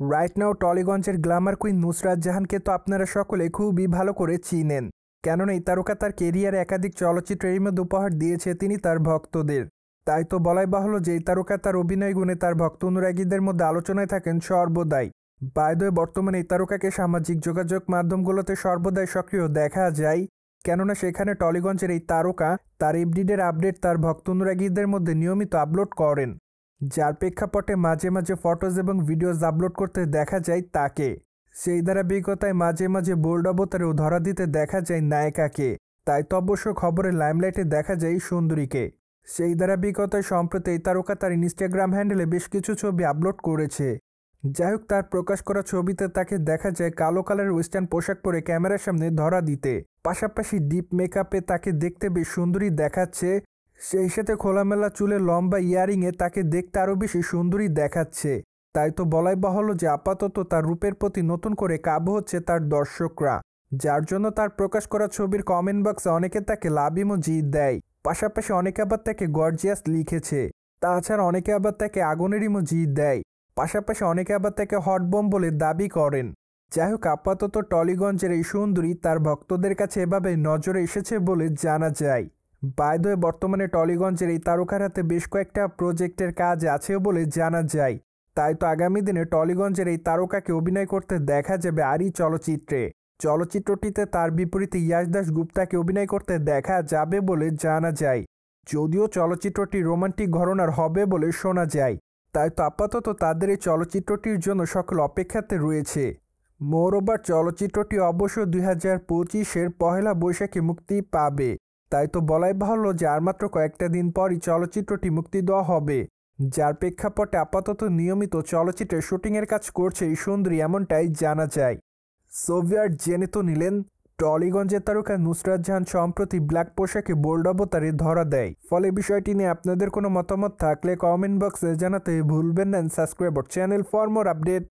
Right now টলিগঞ্জের glamour queen Nusrat জাহানকে তো আপনারা সকলে খুবই ভালো করে চিনেন, কেননা এই তারকা তার কেরিয়ারে একাধিক চলচ্চিত্রের মধ্যে উপহার দিয়েছে তিনি তার ভক্তদের। তাই তো বলাই বাহুল্য যে এই তারকা তার অভিনয় গুণে তার ভক্ত অনুরাগীদের মধ্যে আলোচনায় থাকেন সর্বদাই। বাই দ্য ওয়ে, বর্তমানে এই তারকাকে সামাজিক যোগাযোগ মাধ্যমগুলোতে সর্বদাই সক্রিয় দেখা যায়, কেননা সেখানে টলিগঞ্জের এই তারকা তার এভরিডের আপডেট তার ভক্ত অনুরাগীদের মধ্যে নিয়মিত আপলোড করেন, যার প্রেক্ষাপটে মাঝে মাঝে ফটোজ এবং ভিডিওজ আপলোড করতে দেখা যায় তাকে। সেই ধারাবাহিকতায় মাঝে মাঝে বোল্ড অবতারেও ধরা দিতে দেখা যায় নায়িকাকে। তাই তো অবশ্য খবরের লাইমলাইটে দেখা যায় সুন্দরীকে। সেই ধারাবাহিকতায় সম্প্রতি এই তারকা তার ইনস্টাগ্রাম হ্যান্ডেলে বেশ কিছু ছবি আপলোড করেছে। যাই হোক, তার প্রকাশ করা ছবিতে তাকে দেখা যায় কালো কালারের ওয়েস্টার্ন পোশাক পরে ক্যামেরার সামনে ধরা দিতে, পাশাপাশি ডিপ মেকআপে তাকে দেখতে বেশ সুন্দরী দেখাচ্ছে। সেই সাথে খোলামেলা চুলে লম্বা ইয়ারিংয়ে তাকে দেখতে আরও বেশি সুন্দরী দেখাচ্ছে। তাই তো বলাই বাহুল্য যে আপাতত তার রূপের প্রতি নতুন করে কাবু হচ্ছে তার দর্শকরা, যার জন্য তার প্রকাশ করা ছবির কমেন্ট বক্সে অনেকে তাকে লাভ ইমোজি দেয়, পাশাপাশি অনেকে আবার তাকে গর্জিয়াস লিখেছে। তাছাড়া অনেকে আবার তাকে আগুনের ইমোজি দেয়, পাশাপাশি অনেকে আবার তাকে হট বম বলে দাবি করেন। যাই হোক, আপাতত টলিগঞ্জের এই সুন্দরী তার ভক্তদের কাছে এভাবে নজরে এসেছে বলে জানা যায়। বাই দ্য ওয়ে, বর্তমানে টলিগঞ্জের এই তারকার হাতে বেশ কয়েকটা প্রজেক্টের কাজ আছে বলে জানা যায়। তাই তো আগামী দিনে টলিগঞ্জের এই তারকাকে অভিনয় করতে দেখা যাবে আরই চলচ্চিত্রে। চলচ্চিত্রটিতে তার বিপরীতে ইয়াশ দাশগুপ্তাকে অভিনয় করতে দেখা যাবে বলে জানা যায়, যদিও চলচ্চিত্রটি রোমান্টিক ঘরানার হবে বলে শোনা যায়। তাই তো আপাতত তাদের এই চলচ্চিত্রটির জন্য সকল অপেক্ষাতে রয়েছে। মোরওভার চলচ্চিত্রটি অবশ্য 2025-এর পহেলা বৈশাখে মুক্তি পাবে। তাই তো বলাই বাহুল্য যে আর মাত্র কয়েকটা দিন পরই চলচ্চিত্রটি মুক্তি দেওয়া হবে, যার প্রেক্ষাপটে আপাতত নিয়মিত চলচ্চিত্রের শুটিংয়ের কাজ করছে এই সুন্দরী, এমনটাই জানা যায়। সোভিয়ার জেনে তো নিলেন, টলিগঞ্জের তারকা নুসরাত জাহান সম্প্রতি ব্ল্যাক পোশাকে বোল্ড অবতারে ধরা দেয়। ফলে বিষয়টি নিয়ে আপনাদের কোনো মতামত থাকলে কমেন্ট বক্সে জানাতে ভুলবেন না। Subscribe our channel for more update.